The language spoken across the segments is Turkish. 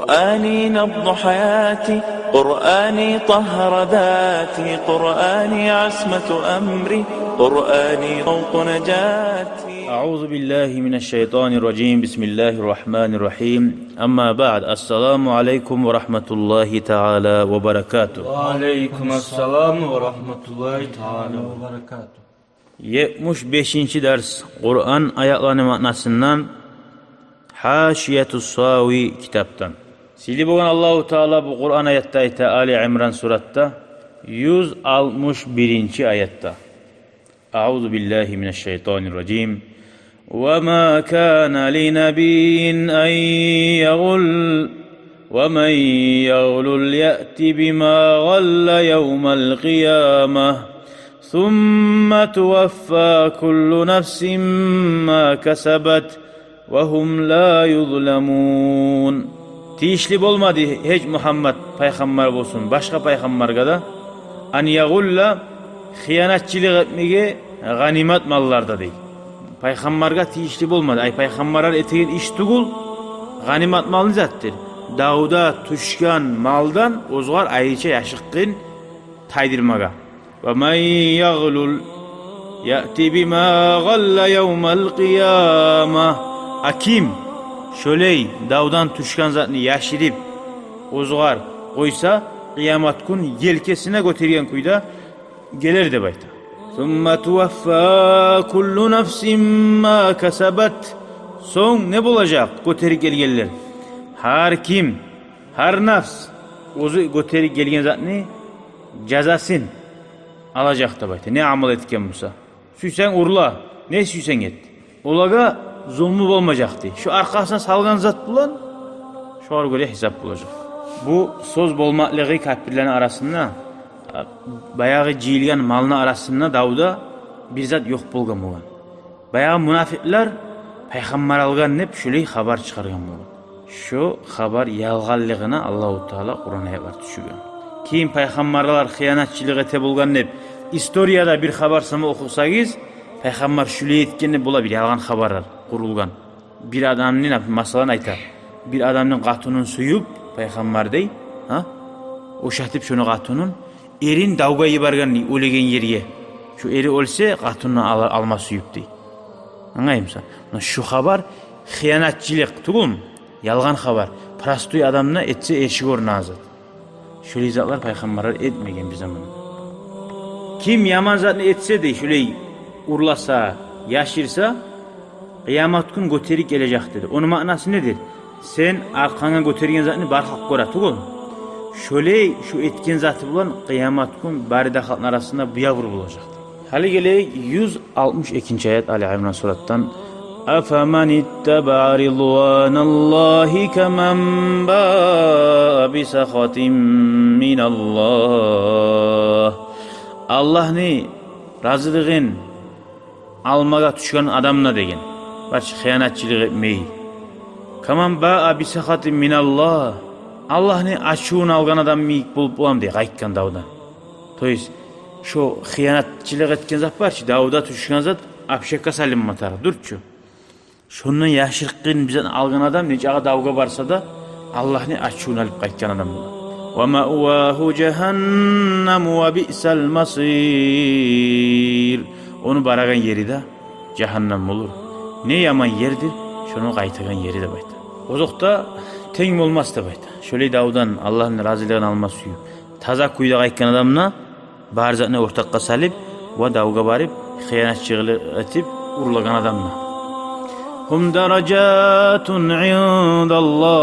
قرآني نبض حياتي، قرآني طهر ذاتي، قرآني عصمة أمري، قرآني طوق نجاتي. أعوذ بالله من الشيطان الرجيم. بسم الله الرحمن الرحيم. أما بعد. السلام عليكم ورحمة الله تعالى وبركاته. Aleyküm selam ve rahmetullahi teala ve berekatuhu. 75. ders Kur'an ayaklarının manasından Haşiyetus Savi kitaptan. Sili boğan Allahu Teala bu Kur'an ayette ayette Ali İmran suratta 161. ayette. Euzu billahi mineşşeytanirracim. وَمَا كَانَ لِنَبِيٍّ أَنْ يَغُلَّ وَمَنْ يَغْلُلْ يَأْتِ بِمَا غَلَّ يَوْمَ الْقِيَامَةِ ثُمَّ تُوَفَّى كُلُّ نَفْسٍ مَا كَسَبَتْ وَهُمْ لَا يُظْلَمُونَ. Tiyişli olmadı hiç Muhammed peygamber olsun, başka peygamberga da an yagulla hiyanatçılık etmeye ganimet mallarda değil. Peygamberga tiyişli olmadı. Ay peygamberler etiğin iş tugul ganimet malını zattır. Davuda tuşkan maldan ozgar ayrıca yaşıkkın taydırmaga. Ve men yaglul ya'ti bima galla yevmel kıyamah. Akim şöley davdan tuşkan zatını yaşirip ozgar oysa kıyamet gün yelkesine götürgen kuyda gelir de bayta. ثُمَّ تُوَفَّى كُلُّ نَفْسٍ مَا كَسَبَتْ. Son ne bulacak? Göterik gelgeller. Her kim, her nafs ozu göterik gelgen zatını cezasın alacak da bayta. Ne amal etken Musa? Süsen urla. Ne süsen et? Olaga zulmü olmayacaktı. Şu arkasına salgan zat bulan şu an göre hesap bulacak. Bu söz bolmaklığı kafirlerin arasında bayağı cihilgen malına arasında Davud'a bir zat yok bulgan bulan. Bayağı münafikler peygamber algan nep şöyle haber çıkargan bulan. Şu haber yalğallığına Allah-u Teala Kur'an ayetler düşüyor. Kim peygamberler hıyanatçılık ete bulgan nep istoriyada bir haber sama okusayız peygamber şöyle etkeni bulabilir yalgan haberler kurulgan. Bir adamın masalan aytar. Bir adamın katunun suyup peygamber dey, ha? O şahtip şunu katunun erin davga yibargan ölegen yeriye. Şu eri ölse katununu alma suyup dey. Anlayayım sen? Şu haber hıyanatçılık tugul mu? Yalgan haber. Prastoy adamına etse eşik orna azat. Şöyle zatlar peygamberler etmegen bir zaman. Kim yaman zatını etse de şöyle urlasa, yaşırsa kıyamet gün göterik gelecek dedi. Onun manası nedir? Sen arkana göterigen zatını barhak kora tugul. Şöyle şu etken zatı bulan kıyamet gün barida halkın arasında buya vurulacak. Hali gele 162. ayet Ali İmran surattan أَفَمَنِ اتَّبَعَ رِضْوَانَ اللّٰهِ كَمَنْ بَاءَ بِسَخَطٍ مِّنَ اللّٰهِ. Allah'ını razılığın almaga tuşkan adamla degen. Baş hıyanatçılık etmeyi. Kaman ba'a bisahatin minallah. Allah'ını açığını algan adam miyik bulup bulam diye kayıkkan Davud'a. Toyuz şu hıyanatçılık etken zat var ki Davud'a tuşkan zat apşekka salim matar. Durçu. Şunun yaşırkın bizden algan adam nece ağa Davud'a varsa da Allah'ını açığını alıp kayıkkan adam bulam. وَمَأْوَاهُ جَهَنَّمُ وَبِئْسَ الْمَصِيرُ. Onu baragan yeri de cehennem olur. Ne yaman yerdir, şunu kaytagan yeri de bayta. Ozokta teng olmaz da bayta. Şöyle Davud'dan Allah'ın razılığını alma suyu. Taza kuyuda kayıkan adamına barzatını ortakka salip ve Davud'a barip hıyanatçılık etip urlagan adamına. Hum derecatun indallah.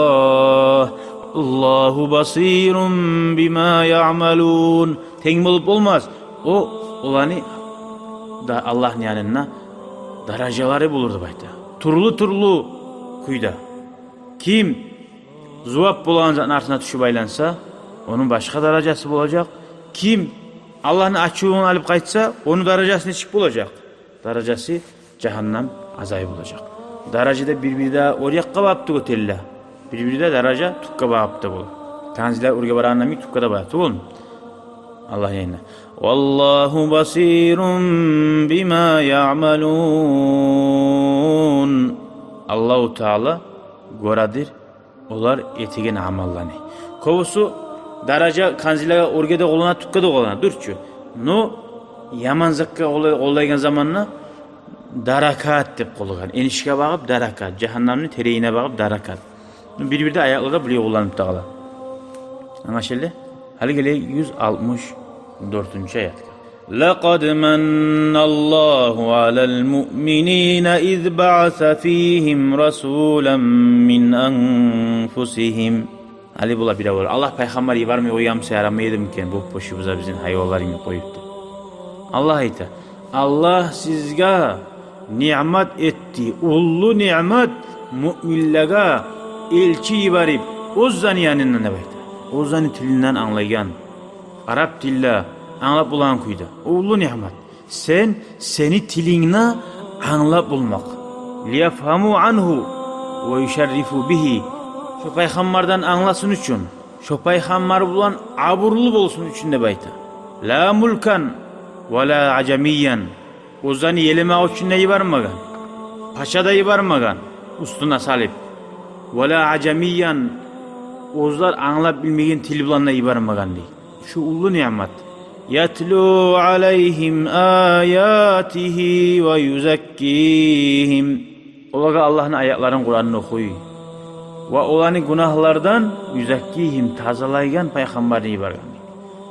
Allahu basirun bima ya'malun. Teng olup olmaz. O olanı da Allah'ın yanına dereceleri bulurdu bayta. Turlu kuyda. Kim zuvap bulan zatın arasına düşüp aylansa onun başka derecesi bulacak. Kim Allah'ın açığını alıp kaytsa onun derecesine çık bulacak. Derecesi cehennem azayı bulacak. Derecede birbiri daha oraya kabaptı götürürler. Birbiri de derece tukka bağaptı bul. Kanziler urga baranami tukka da bağaptı bul. Allah yayına. Wallahu basirun bima ya'malun. Allahu Teala göradir Olar etegen amallany. Kobusu daraja kanzilaga orgede golana tukkada golana durçu. No yaman zakka gollaygan zamanna darakat dep golgan. Enişke bagıp darakat, jahannamny tereyine bagıp darakat. Bir-birde ayaklarda bile gollanıp da kala. Anlaşıldı? Hali gele 164. ayet. لقد من الله على المؤمنين إذ بعث فيهم رسولا من أنفسهم. Ali bula bir olur. Allah peygamber yibarmay oyamsa yaramaydım ki bu boşubuza bizim hayvallarını koyuptu. Allah ayta. Allah sizge nimet etti. Ullu nimet müminlere elçi yibarip ozzani yanından ne bayta. Ozzani tilinden anlayan. Arap dille anlap bulan kuydu. Ullu nimet. Seni tilinle anlap bulmak. Liyafhamu anhu ve yüşerrifu bihi. Şu peygamberden anlasın üçün. Şu peygamber bulan aburlu bolsun üçün de bayta. La mulkan ve la acemiyen. Ozani yeleme üçün de yibarmagan. Paşa da yibarmagan. Ustuna salip. Ve la acemiyen. Ozlar anlap bilmegen til bulanla yibarmagan dey. Şu ullu nimet. Yatlu aleyhim ayatihi ve yuzakkihim. Olaga Allah'ın ayetlerin Kur'an'ını okuy. Ve olanı günahlardan yüzakkihim tazalaygan peygamberini yibargan.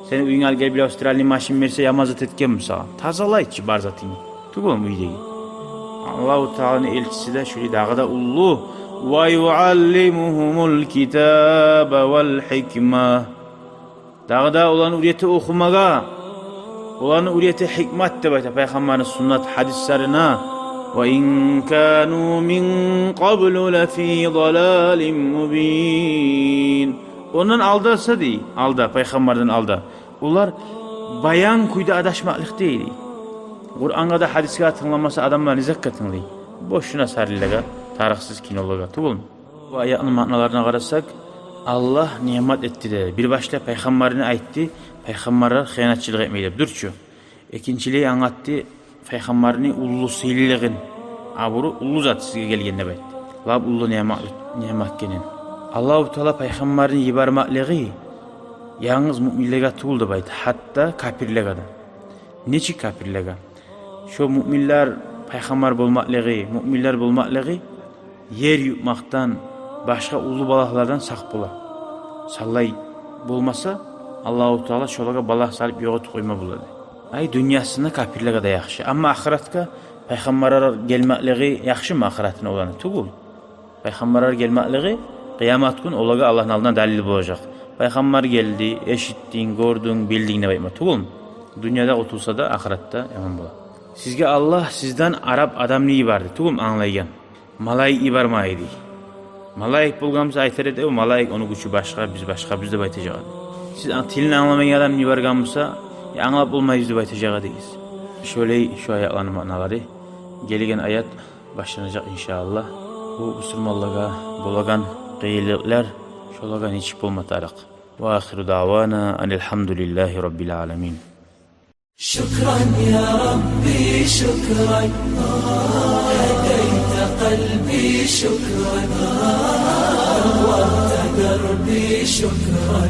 Seni uyun al gel bir Avustralya maşin verse yamazat etken mi sana? Tazalayçı barzatını. Tugul uydegi. Allah-u Teala'nın elçisi de şöyle dağda ullu. Ve yuallimuhumul kitabe vel hikmah. Dağda olan uriyeti okumaga, olan uriyeti hikmet de bayta peygamberin sünnet hadislerine. وَاِنْ كَانُوا مِنْ قَبْلُ لَف۪ي ضَلَالٍ مُب۪ينَ. Ondan aldasa değil, alda, peygamberden alda. Onlar bayan kuyda adaşmaklık değil. Kur'an'a da hadisine tınlaması adamlar nizak katınlayı. Boşuna sarılaga, tarıksız kinologa. Tubul mu? Bu ayetinin manalarına karasak, Allah nimet etti de. Bir başta peygamberini aytti, peygamberler hıyanatçılık etmeydi. Durçu. İkinciliği anlattı, peygamberini ullu seyliligin. Aburu ullu zat sizge gelgende bayt. Lab ullu nimet genen. Allah-u Teala peygamberini yibarmaklığı yalnız müminlere tuğuldu bayt. Hatta kafirlere de. Neçi kafirlere? Şu müminler peygamber bulmaklığı, müminler bulmaklığı yer yutmaktan, başka ulu balaklardan sak bula. Sallay bulmasa Allah-u Teala şolaga balak salip yoğut koyma buladı. Ay dünyasında kafirlere de yaxşı. Ama ahiratka peygamberler gelmekliği yaxşı mı ahiretine olanı? Tugul. Peygamberler gelmekliği kıyamet gün olaga Allah'ın aldığına dalil bulacak. Peygamber geldi, eşittin, gördün, bildin ne bayma. Tugul mu? Dünyada otulsa da ahirette yaman bula. Sizge Allah sizden Arap adam neyi vardı? Tugul mu anlaygan? Malayik ibarmaydı. Malayik bulgamızı aytar ede, o malayik onu gücü başka, biz de baytacak. Siz tilini anlamayan adam neyi varganmışsa anlap olmayız da baytacağı deyiz. Şöyle şu ayetlerin manaları. Geligen ayet başlanacak inşallah. Bu Müslümanlığa bulagan gıyılıklar şolagan hiç bulmatarak. Ve ahiru davana enelhamdülillahi rabbil alemin. شكرا يا ربي شكرا هديت قلبي شكرا نورت دربي شكرا